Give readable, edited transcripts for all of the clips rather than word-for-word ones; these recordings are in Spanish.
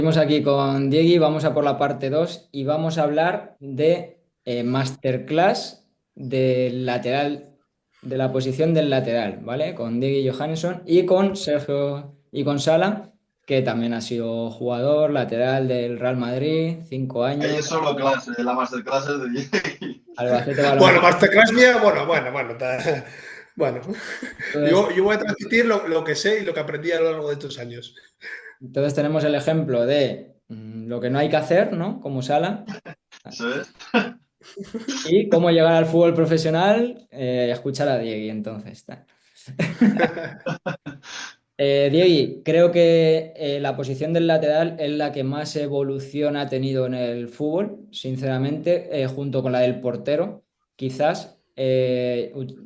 Seguimos aquí con Diegui, vamos a por la parte 2 y vamos a hablar de masterclass del lateral, de la posición del lateral, ¿vale? Con Diegui Johannesson y con Sergio y con Sala, que también ha sido jugador lateral del Real Madrid, 5 años, Ahí es solo clase, la masterclass es de Jay. Albacete Bueno, Balompié. Masterclass mía, bueno. Bueno, Entonces, yo voy a transmitir lo que sé y lo que aprendí a lo largo de estos años. entonces tenemos el ejemplo de lo que no hay que hacer, ¿no? Como Sala. ¿Sabes? Y cómo llegar al fútbol profesional, escuchar a Diegui, entonces. Está. Diegui, creo que la posición del lateral es la que más evolución ha tenido en el fútbol, sinceramente, junto con la del portero, quizás.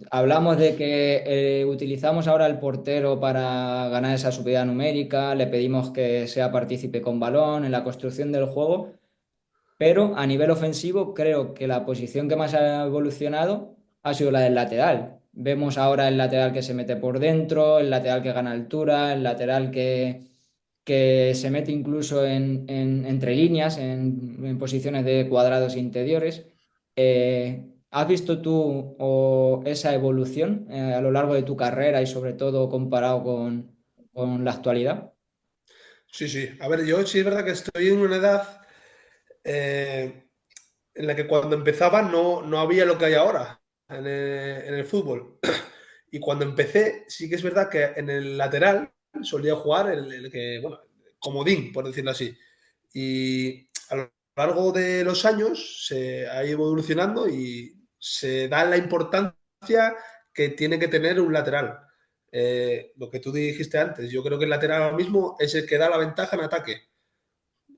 Hablamos de que utilizamos ahora el portero para ganar esa superioridad numérica, le pedimos que sea partícipe con balón en la construcción del juego, pero a nivel ofensivo creo que la posición que más ha evolucionado ha sido la del lateral. Vemos ahora el lateral que se mete por dentro, el lateral que gana altura, el lateral que se mete incluso entre líneas, en posiciones de cuadrados interiores. ¿Has visto tú esa evolución a lo largo de tu carrera y sobre todo comparado con la actualidad? Sí, sí. A ver, yo sí es verdad que estoy en una edad eh, en la que cuando empezaba no había lo que hay ahora en el fútbol. Y cuando empecé, sí que es verdad que en el lateral solía jugar el que, bueno, comodín, por decirlo así. Y a lo largo de los años se ha ido evolucionando y se da la importancia que tiene que tener un lateral. Lo que tú dijiste antes, yo creo que el lateral ahora mismo es el que da la ventaja en ataque.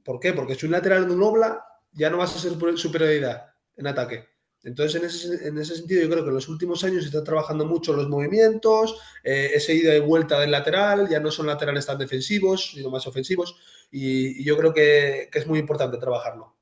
¿Por qué? Porque si un lateral no dobla, ya no vas a ser superioridad en ataque. Entonces, en ese sentido, yo creo que en los últimos años se está trabajando mucho los movimientos, esa ida y vuelta del lateral, ya no son laterales tan defensivos, sino más ofensivos, y yo creo que es muy importante trabajarlo.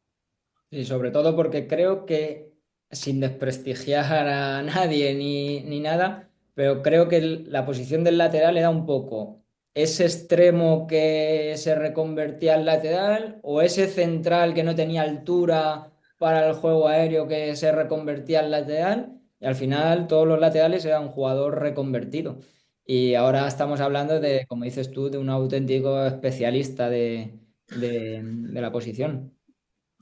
Y sobre todo porque creo que, sin desprestigiar a nadie ni nada, pero creo que la posición del lateral era un poco ese extremo que se reconvertía al lateral o ese central que no tenía altura para el juego aéreo que se reconvertía al lateral. Y al final todos los laterales eran un jugador reconvertido. Y ahora estamos hablando de, como dices tú, de un auténtico especialista de la posición.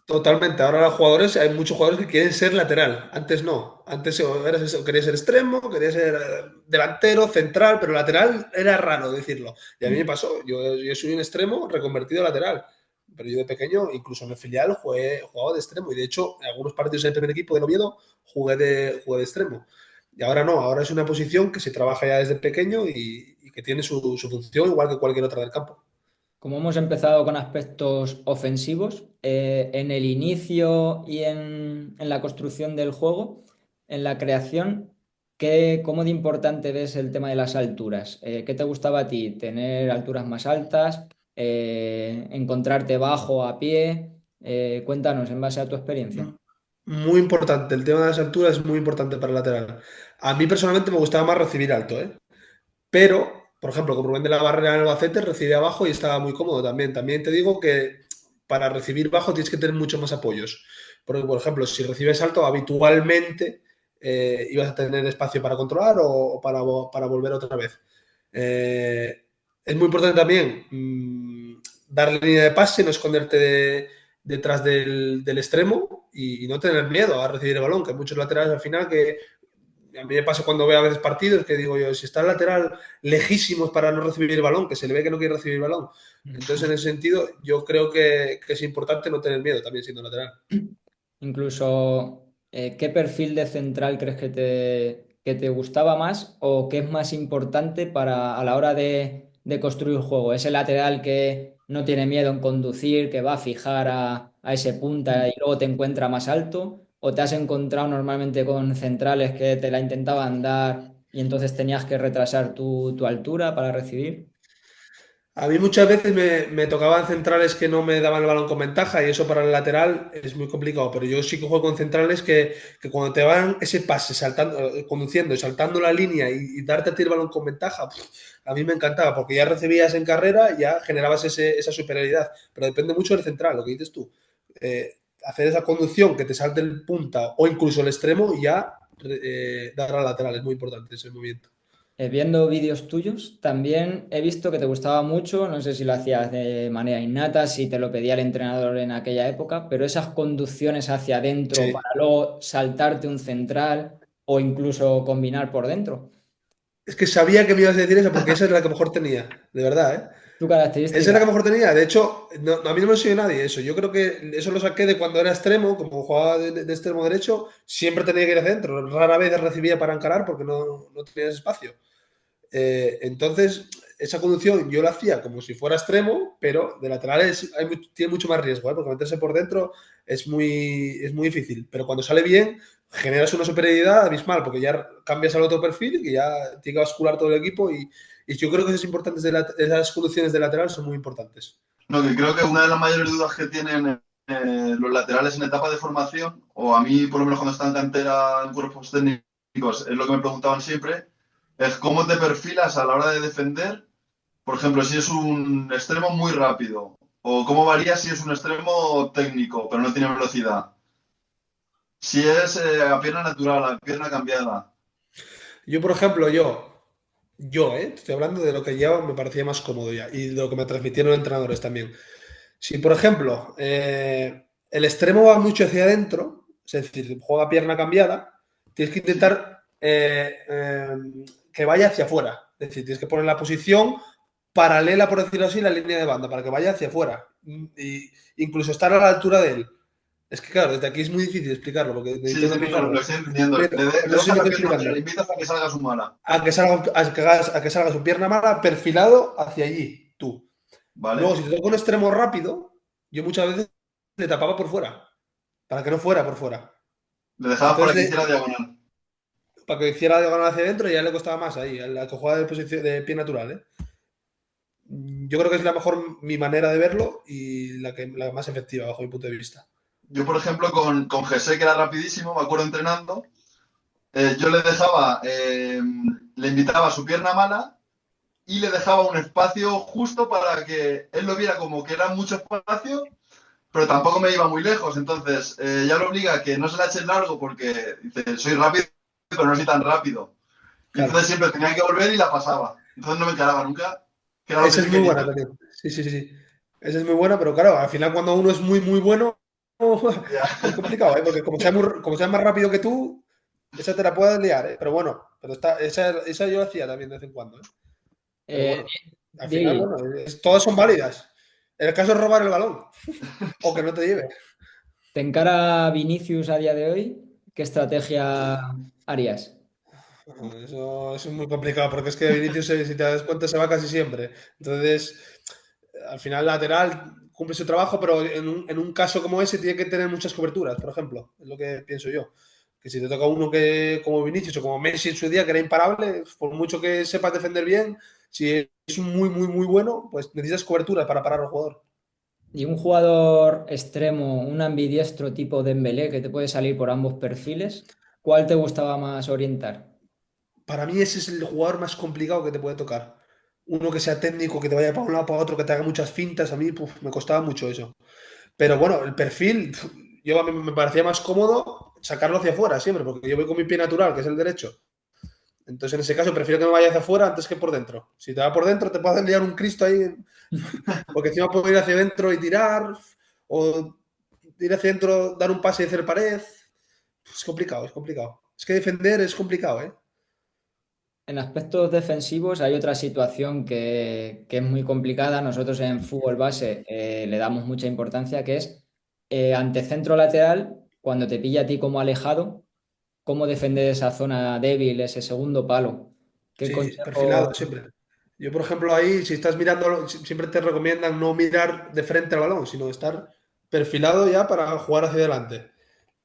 Totalmente. Ahora los jugadores, hay muchos jugadores que quieren ser lateral. Antes no. Antes eras eso, querías ser extremo, querías ser delantero, central, pero lateral era raro decirlo. Y a mí me pasó. Yo soy un extremo reconvertido a lateral. Pero yo de pequeño, incluso en el filial, jugaba de extremo. Y de hecho, en algunos partidos del primer equipo de Oviedo jugué de extremo. Y ahora no. Ahora es una posición que se trabaja ya desde pequeño y que tiene su función igual que cualquier otra del campo. Como hemos empezado con aspectos ofensivos, en el inicio y en la construcción del juego, en la creación, ¿cómo de importante ves el tema de las alturas? ¿Qué te gustaba a ti? ¿Tener alturas más altas? ¿Encontrarte bajo a pie? Cuéntanos en base a tu experiencia. Muy importante, el tema de las alturas es muy importante para el lateral. A mí personalmente me gustaba más recibir alto, ¿eh? Pero, por ejemplo, con Rubén de la Barrera en Albacete recibía abajo y estaba muy cómodo también. También te digo que para recibir bajo tienes que tener muchos más apoyos. Porque, por ejemplo, si recibes alto, habitualmente ibas a tener espacio para controlar o para volver otra vez. Eh, es muy importante también dar línea de pase, no esconderte detrás del extremo y no tener miedo a recibir el balón, que hay muchos laterales al final que a mí me pasa cuando veo a veces partidos que digo yo, si está el lateral lejísimos para no recibir el balón, que se le ve que no quiere recibir el balón. Entonces, en ese sentido, yo creo que es importante no tener miedo también siendo lateral. Incluso, ¿qué perfil de central crees que te gustaba más o qué es más importante a la hora de construir el juego? ¿Ese lateral que no tiene miedo en conducir, que va a fijar a ese punta y luego te encuentra más alto? ¿O te has encontrado normalmente con centrales que te la intentaban dar y entonces tenías que retrasar tu altura para recibir? A mí muchas veces me tocaban centrales que no me daban el balón con ventaja y eso para el lateral es muy complicado, pero yo sí que juego con centrales que cuando te van ese pase saltando, conduciendo y saltando la línea y darte a ti el balón con ventaja, a mí me encantaba porque ya recibías en carrera y ya generabas esa superioridad, pero depende mucho del central, lo que dices tú. Hacer esa conducción que te salte el punta o incluso el extremo y ya dar al lateral es muy importante ese movimiento. Viendo vídeos tuyos, también he visto que te gustaba mucho, no sé si lo hacías de manera innata, si te lo pedía el entrenador en aquella época, pero esas conducciones hacia adentro Sí. para luego saltarte un central o incluso combinar por dentro. Es que sabía que me ibas a decir eso porque esa es la que mejor tenía, de verdad, ¿eh? Tu Esa es característica. la que mejor tenía. De hecho, a mí no me enseñó nadie eso. Yo creo que eso lo saqué de cuando era extremo, como jugaba de extremo derecho, siempre tenía que ir hacia adentro. Rara vez recibía para encarar porque no tenía ese espacio. Entonces, esa conducción yo la hacía como si fuera extremo, pero de lateral tiene mucho más riesgo, ¿eh? Porque meterse por dentro es muy difícil. Pero cuando sale bien, generas una superioridad abismal, porque ya cambias al otro perfil y que ya tiene que bascular todo el equipo. Y yo creo que esas conducciones de lateral son muy importantes. No, que creo que una de las mayores dudas que tienen los laterales en etapa de formación, o a mí por lo menos cuando están en cantera en cuerpos técnicos, es lo que me preguntaban siempre, es cómo te perfilas a la hora de defender. Por ejemplo, si es un extremo muy rápido, o cómo varía si es un extremo técnico, pero no tiene velocidad. Si es a pierna natural, a pierna cambiada. Yo, por ejemplo, estoy hablando de lo que ya me parecía más cómodo ya y de lo que me transmitieron los entrenadores también. Si, por ejemplo, el extremo va mucho hacia adentro, es decir, juega pierna cambiada, tienes que Sí, intentar que vaya hacia afuera. Es decir, tienes que poner la posición paralela, por decirlo así, la línea de banda, para que vaya hacia afuera. Y incluso estar a la altura de él. Es que, claro, desde aquí es muy difícil explicarlo, porque sí, necesito sí, una no, lo pizarra. estoy entendiendo. Pero Le no sé si deja me la estoy pierna, pero le explicando. invitas a que salga su mala. A que salga su pierna mala perfilado hacia allí, tú. Luego, ¿Vale? si te toca un extremo rápido, yo muchas veces le tapaba por fuera, para que no fuera por fuera. Le dejabas Entonces, para que hiciera diagonal. para que hiciera diagonal hacia adentro, ya le costaba más ahí, a la que juega de posición de pie natural, ¿eh? Yo creo que es la mejor mi manera de verlo y la más efectiva, bajo mi punto de vista. Yo, por ejemplo, con José, que era rapidísimo, me acuerdo entrenando, yo le dejaba, le invitaba a su pierna mala y le dejaba un espacio justo para que él lo viera como que era mucho espacio, pero tampoco me iba muy lejos. Entonces, ya lo obliga a que no se la eche largo porque dice, soy rápido, pero no soy tan rápido. Y Claro. entonces siempre tenía que volver y la pasaba. Entonces no me encaraba nunca, que era lo que Esa es sí muy quería. buena también. Sí, sí, sí, sí. Esa es muy buena, pero claro, al final cuando uno es muy, muy bueno, Ya. es complicado, ¿eh? Porque como sea más rápido que tú, esa te la puedes liar, ¿eh? Pero bueno, esa yo la hacía también de vez en cuando, ¿eh? Pero Eh, bueno, al final, Diego, bueno, todas son válidas. El caso es robar el balón o que no te lleve. ¿te encara Vinicius a día de hoy? ¿Qué estrategia harías? Eso es muy complicado porque es que Vinicius, si te das cuenta, se va casi siempre. Entonces, al final, lateral cumple su trabajo, pero en un caso como ese tiene que tener muchas coberturas, por ejemplo. Es lo que pienso yo. Que si te toca uno que como Vinicius o como Messi en su día, que era imparable, por mucho que sepas defender bien, si es un muy, muy, muy bueno, pues necesitas cobertura para parar al jugador. Y un jugador extremo, un ambidiestro tipo Dembélé que te puede salir por ambos perfiles, ¿cuál te gustaba más orientar? Para mí ese es el jugador más complicado que te puede tocar. Uno que sea técnico, que te vaya para un lado, para otro, que te haga muchas fintas. A mí me costaba mucho eso. Pero bueno, el perfil, yo a mí me parecía más cómodo sacarlo hacia afuera siempre, porque yo voy con mi pie natural, que es el derecho. Entonces, en ese caso, prefiero que me vaya hacia afuera antes que por dentro. Si te va por dentro, te puedes liar un Cristo ahí, porque encima puedo ir hacia adentro y tirar, o ir hacia adentro, dar un pase y hacer pared. Es complicado, es complicado. Es que defender es complicado, ¿eh? En aspectos defensivos hay otra situación que es muy complicada. Nosotros en fútbol base le damos mucha importancia, que es ante centro lateral, cuando te pilla a ti como alejado, cómo defender esa zona débil, ese segundo palo. ¿Qué Sí, perfilado consejo? siempre. Yo, por ejemplo, ahí, si estás mirando, siempre te recomiendan no mirar de frente al balón, sino estar perfilado ya para jugar hacia adelante.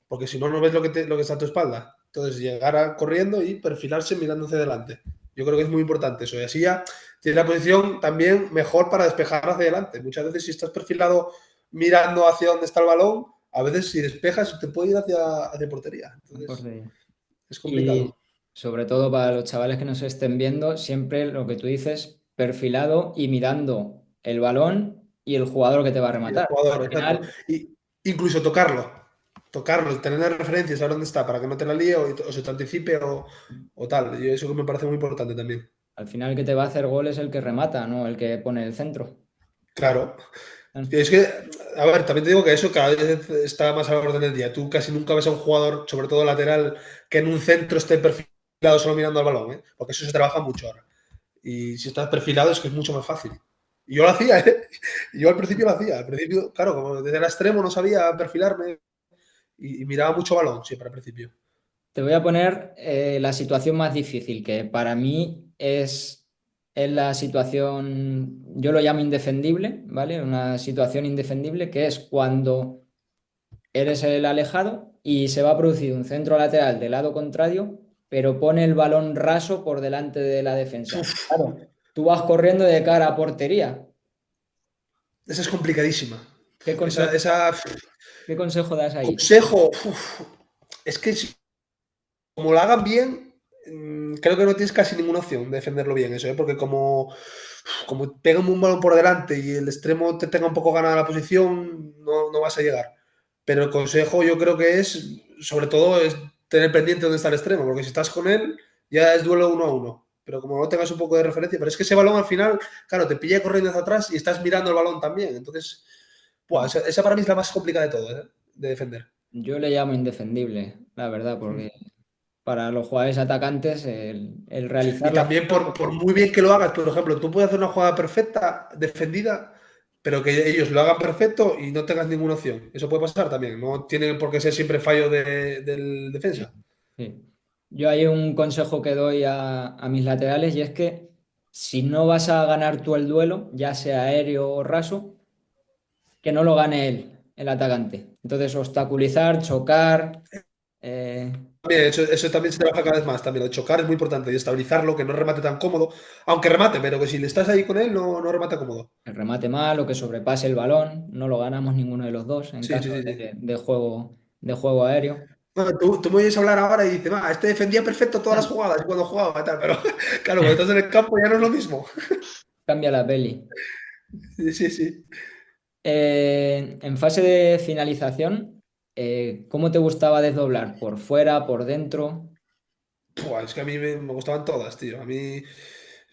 Porque si no, no ves lo que está a tu espalda. Entonces, corriendo y perfilarse mirando hacia adelante. Yo creo que es muy importante eso. Y así ya tienes la posición también mejor para despejar hacia adelante. Muchas veces si estás perfilado mirando hacia donde está el balón, a veces si despejas te puede ir hacia portería. Entonces es Y complicado. sobre todo para los chavales que nos estén viendo, siempre lo que tú dices, perfilado y mirando el balón y el jugador que te va a Y el rematar. jugador, Al exacto. final, Y incluso tocarlo, tener las referencias, saber dónde está, para que no te la líe o se te anticipe o tal. Y eso que me parece muy importante también. al final el que te va a hacer gol es el que remata, no el que pone el centro. Claro. Es que, a ver, también te digo que eso cada vez está más a la orden del día. Tú casi nunca ves a un jugador, sobre todo lateral, que en un centro esté perfilado solo mirando al balón, ¿eh? Porque eso se trabaja mucho ahora. Y si estás perfilado es que es mucho más fácil. Y yo lo hacía, ¿eh? Yo al principio lo hacía. Al principio, claro, como desde el extremo no sabía perfilarme y miraba mucho balón siempre al principio. Te voy a poner la situación más difícil, que para mí es la situación, yo lo llamo indefendible, ¿vale? Una situación indefendible que es cuando eres el alejado y se va a producir un centro lateral del lado contrario, pero pone el balón raso por delante de la defensa. Uf, Claro, tú vas corriendo de cara a portería. esa es complicadísima. ¿Qué consejo, Esa qué consejo das ahí? consejo, es que como lo hagan bien, creo que no tienes casi ninguna opción de defenderlo bien eso, ¿eh? Porque como pegan un balón por delante y el extremo te tenga un poco ganada la posición, no vas a llegar. Pero el consejo yo creo que es, sobre todo, es tener pendiente dónde está el extremo, porque si estás con él, ya es duelo 1-1. Pero como no tengas un poco de referencia, pero es que ese balón al final, claro, te pilla corriendo hacia atrás y estás mirando el balón también. Entonces, buah, esa para mí es la más complicada de todo, ¿eh? De defender. Yo le llamo indefendible, la verdad, porque para los jugadores atacantes el Y realizarla. también por muy bien que lo hagas, por ejemplo, tú puedes hacer una jugada perfecta, defendida, pero que ellos lo hagan perfecto y no tengas ninguna opción. Eso puede pasar también. No tiene por qué ser siempre fallo del defensa. Sí. Yo hay un consejo que doy a mis laterales y es que si no vas a ganar tú el duelo, ya sea aéreo o raso, que no lo gane él, el atacante. Entonces, obstaculizar, chocar. eh, También, eso también se trabaja cada vez más. También lo de chocar es muy importante y estabilizarlo, que no remate tan cómodo, aunque remate, pero que si le estás ahí con él, no remata cómodo. el remate mal o que sobrepase el balón, no lo ganamos ninguno de los dos en Sí, caso sí, sí, sí. de juego aéreo. Bueno, tú me oyes hablar ahora y dices, este defendía perfecto todas las jugadas cuando jugaba y tal, pero claro, cuando estás en el campo ya no es lo mismo. Cambia la peli. Sí, sí, sí. En fase de finalización, ¿cómo te gustaba desdoblar? ¿Por fuera, por dentro? Buah, es que a mí me gustaban todas, tío. A mí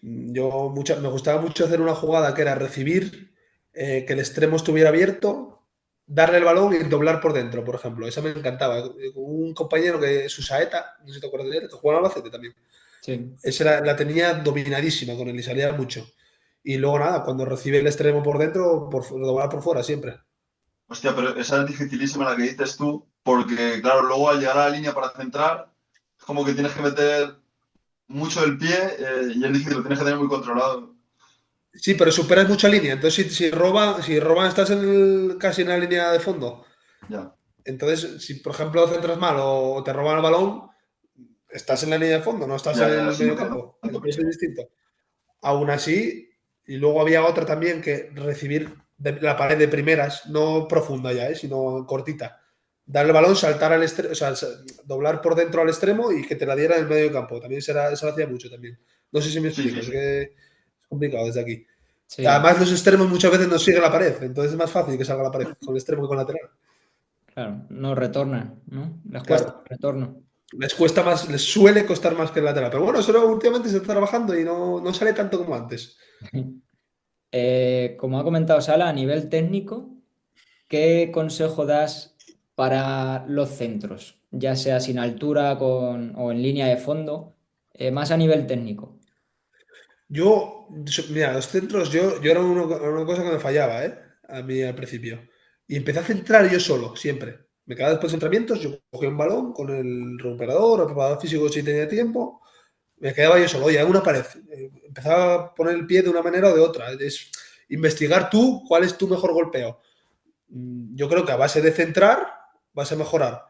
me gustaba mucho hacer una jugada que era recibir, que el extremo estuviera abierto, darle el balón y doblar por dentro, por ejemplo. Esa me encantaba. Un compañero que su saeta, no sé si te acuerdas de él, que jugaba en Albacete también. Sí. Esa la tenía dominadísima con él y salía mucho. Y luego nada, cuando recibe el extremo por dentro, doblar por fuera siempre. Hostia, pero esa es dificilísima la que dices tú, porque claro, luego al llegar a la línea para centrar, es como que tienes que meter mucho el pie y es difícil, lo tienes que tener muy controlado. Sí, pero superas mucha línea. Entonces, si roban, estás casi en la línea de fondo. Ya, Entonces, si por ejemplo centras mal o te roban el balón, estás en la línea de fondo, no estás en ya, el sí, medio no tanto, campo. tanto Entonces es peligro. distinto. Aún así, y luego había otra también que recibir de la pared de primeras, no profunda ya, sino cortita. Dar el balón, saltar al extremo, o sea, doblar por dentro al extremo y que te la diera en el medio campo. También se lo hacía mucho también. No sé si me Sí, explico, sí, es sí. que es complicado desde aquí. Sí, Además, los extremos muchas veces no siguen la pared, entonces es más fácil que salga la pared con el extremo que con el lateral. claro, no retornan, ¿no? Les cuesta Claro, el retorno. les cuesta más, les suele costar más que el lateral. Pero bueno, eso últimamente se está trabajando y no sale tanto como antes. Como ha comentado Sala, a nivel técnico, ¿qué consejo das para los centros? Ya sea sin altura o en línea de fondo, más a nivel técnico. Mira, los centros, yo era una cosa que me fallaba, ¿eh? A mí al principio. Y empecé a centrar yo solo, siempre. Me quedaba después de entrenamientos, yo cogía un balón con el recuperador o preparador físico si tenía tiempo, me quedaba yo solo, oye, en una pared. Empezaba a poner el pie de una manera o de otra. Es investigar tú cuál es tu mejor golpeo. Yo creo que a base de centrar vas a mejorar.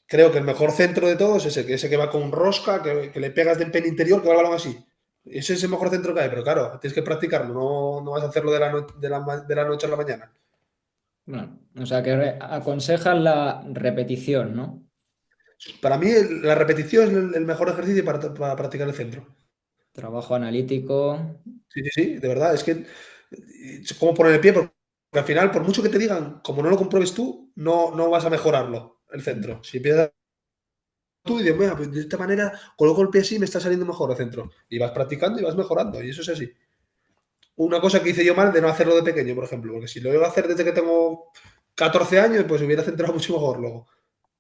creo que el mejor centro de todos es ese que va con rosca, que le pegas de empeine interior, que va el balón así. Ese es el mejor centro que hay, pero claro, tienes que practicarlo, no vas a hacerlo de la noche a la mañana. Bueno, o sea que aconsejas la repetición, ¿no? Para mí, la repetición es el mejor ejercicio para practicar el centro. Trabajo analítico. Sí, sí, sí, de verdad, es que es como poner el pie, porque al final, por mucho que te digan, como no lo compruebes tú, no vas a mejorarlo, el centro. Si empiezas tú y dices, "Mira, pues de esta manera coloco el pie así y me está saliendo mejor el centro". Y vas practicando y vas mejorando, y eso es así. Una cosa que hice yo mal de no hacerlo de pequeño, por ejemplo, porque si lo iba a hacer desde que tengo 14 años, pues hubiera centrado mucho mejor luego.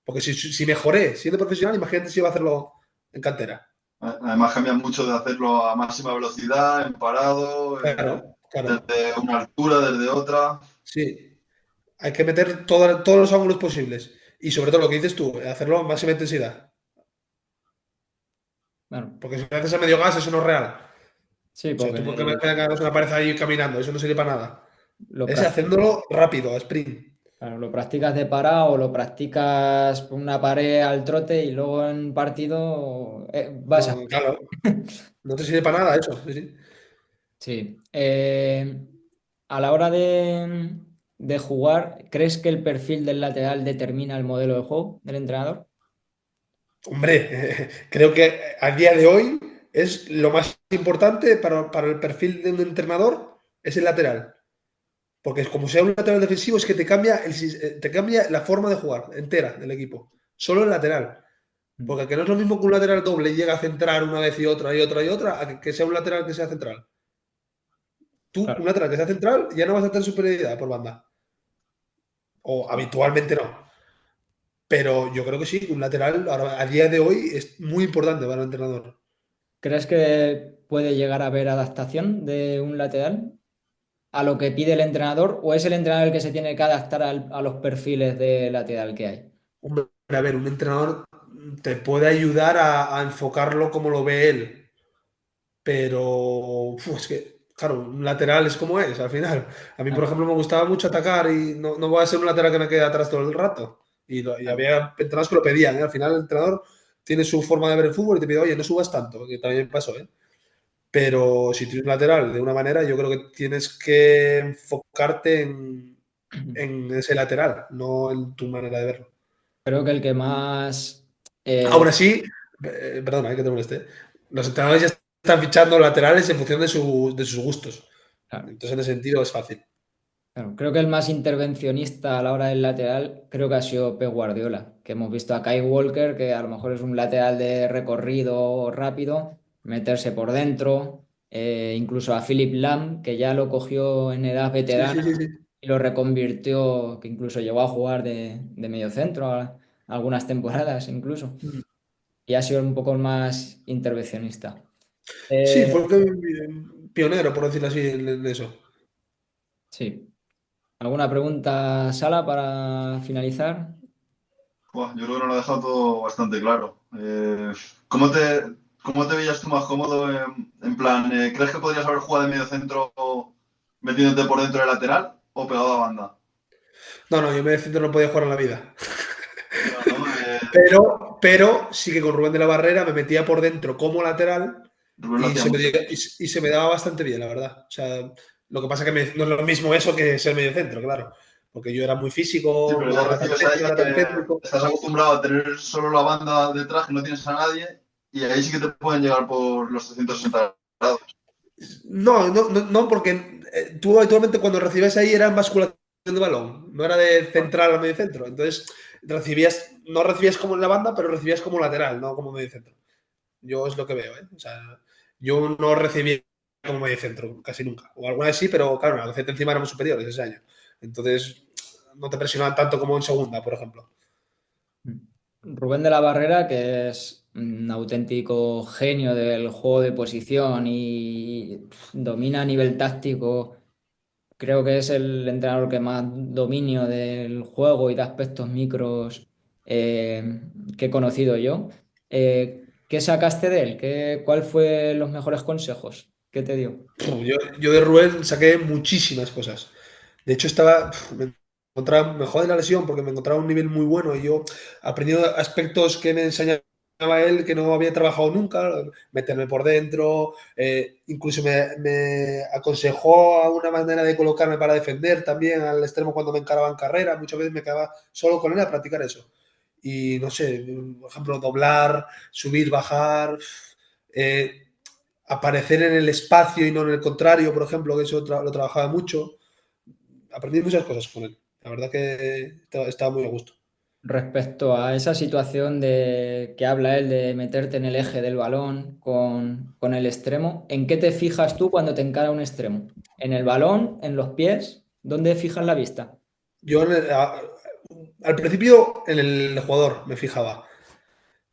Porque si mejoré siendo profesional, imagínate si iba a hacerlo en cantera. Además cambia mucho de hacerlo a máxima velocidad, en parado, Claro, claro. desde una altura, desde otra. Sí. Hay que meter todos los ángulos posibles. Y sobre todo lo que dices tú, hacerlo a máxima intensidad. Bueno, Porque si lo haces a medio gas, eso no es real. sí, O sea, tú porque me porque hagas una pared ahí caminando, eso no sirve para nada. lo, Es prac- haciéndolo rápido, a sprint. claro, lo practicas de parado o lo practicas por una pared al trote y luego en partido vas a... No, claro, no te sirve para nada eso. Sí, sí. Sí. A la hora de jugar, ¿crees que el perfil del lateral determina el modelo de juego del entrenador? Hombre, creo que a día de hoy es lo más importante para el perfil de un entrenador, es el lateral. Porque como sea un lateral defensivo, es que te cambia la forma de jugar entera del equipo. Solo el lateral. Mm. Porque que no es lo mismo que un lateral doble llega a centrar una vez y otra y otra y otra, a que sea un lateral que sea central. Tú, un Claro. lateral que sea central, ya no vas a tener superioridad por banda. O habitualmente no. Pero yo creo que sí, un lateral ahora, a día de hoy es muy importante para el entrenador. ¿Crees que puede llegar a haber adaptación de un lateral a lo que pide el entrenador o es el entrenador el que se tiene que adaptar a los perfiles de lateral que hay? Hombre, a ver, un entrenador te puede ayudar a enfocarlo como lo ve él. Pero es que, claro, un lateral es como es al final. A mí, por Claro, ejemplo, me gustaba mucho atacar y no voy a ser un lateral que me quede atrás todo el rato. Y claro. había entrenadores que lo pedían, ¿eh? Al final el entrenador tiene su forma de ver el fútbol y te pide, oye, no subas tanto, que también me pasó, ¿eh? Pero si tienes un lateral de una manera, yo creo que tienes que enfocarte en ese lateral, no en tu manera de verlo. Creo que el que más... Aún así, perdona, que te moleste. Los entrenadores ya están fichando laterales en función de sus gustos. claro, Entonces, en ese sentido, es fácil. claro. Creo que el más intervencionista a la hora del lateral creo que ha sido Pep Guardiola, que hemos visto a Kyle Walker, que a lo mejor es un lateral de recorrido rápido, meterse por dentro, incluso a Philip Lam, que ya lo cogió en edad Sí, sí, sí, veterana sí. y lo reconvirtió, que incluso llegó a jugar de mediocentro algunas temporadas incluso, Mm. y ha sido un poco el más intervencionista. Sí, Eh, fue el pionero, por decirlo así, en eso. sí. ¿Alguna pregunta, Sala, para finalizar? Buah, yo creo que nos lo ha dejado todo bastante claro. ¿Cómo te veías tú más cómodo en plan, ¿crees que podrías haber jugado de medio centro metiéndote por dentro de lateral o pegado a banda? No, no, yo me centro no podía jugar en la vida. No, no, Pero sí que con Rubén de la Barrera me metía por dentro como lateral Rubén lo y hacía se me, mucho. y se me daba bastante bien, la verdad. O sea, lo que pasa es que no es lo mismo eso que ser medio centro, claro. Porque yo era muy Sí, físico, pero no ya era tan, recibes ahí no era que tan técnico. estás acostumbrado a tener solo la banda detrás, que no tienes a nadie, y ahí sí que te pueden llegar por los 360 grados. No, no, no, no, porque tú habitualmente cuando recibías ahí era en basculación de balón, no era de central a medio centro. Entonces, no recibías como en la banda, pero recibías como lateral, no como medio centro. Yo es lo que veo, ¿eh? O sea, yo no recibí como medio centro, casi nunca. O alguna vez sí, pero claro, la CT encima éramos superiores ese año. Entonces, no te presionaban tanto como en segunda, por ejemplo. Rubén de la Barrera, que es un auténtico genio del juego de posición y domina a nivel táctico. Creo que es el entrenador que más dominio del juego y de aspectos micros que he conocido yo. ¿Qué sacaste de él? ¿Cuál fue los mejores consejos que te dio? Yo de Rubén saqué muchísimas cosas. De hecho, me jode la lesión porque me encontraba a un nivel muy bueno y yo aprendí aspectos que me enseñaba él que no había trabajado nunca, meterme por dentro, incluso me aconsejó a una manera de colocarme para defender también al extremo cuando me encaraba en carrera, muchas veces me quedaba solo con él a practicar eso. Y no sé, por ejemplo, doblar, subir, bajar, eh, aparecer en el espacio y no en el contrario, por ejemplo, que eso lo trabajaba mucho. Aprendí muchas cosas con él. La verdad que estaba muy a gusto. Respecto a esa situación de que habla él de meterte en el eje del balón con el extremo, ¿en qué te fijas tú cuando te encara un extremo? ¿En el balón? ¿En los pies? ¿Dónde fijas la vista? Yo al principio en el jugador me fijaba,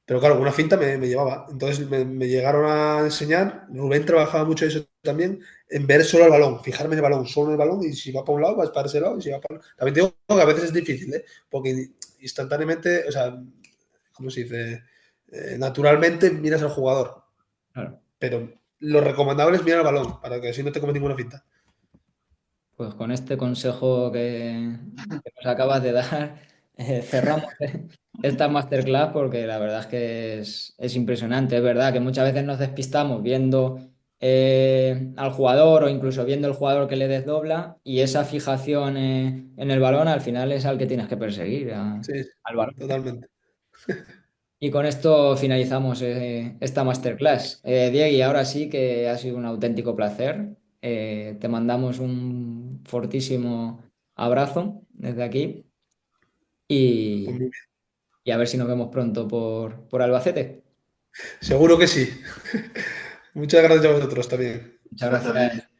pero claro, una finta me llevaba. Entonces me llegaron a enseñar, Rubén trabajaba mucho eso también, en ver solo el balón, fijarme en el balón, solo en el balón, y si va para un lado, vas para ese lado, y si va para... También te digo que a veces es difícil, ¿eh? Porque instantáneamente, o sea, ¿cómo se dice? Naturalmente miras al jugador, Claro. pero lo recomendable es mirar el balón, para que así no te comes ninguna finta. Pues con este consejo que nos acabas de dar, cerramos esta masterclass porque la verdad es que es impresionante. Es verdad que muchas veces nos despistamos viendo al jugador o incluso viendo el jugador que le desdobla y esa fijación en el balón al final es al que tienes que perseguir, Sí, al balón. totalmente. Y con esto finalizamos esta masterclass. Diego, y ahora sí que ha sido un auténtico placer. Te mandamos un fortísimo abrazo desde aquí Pues y, muy bien. y a ver si nos vemos pronto por Albacete. Seguro que sí. Muchas gracias a vosotros también. Muchas Gracias, Vic. gracias.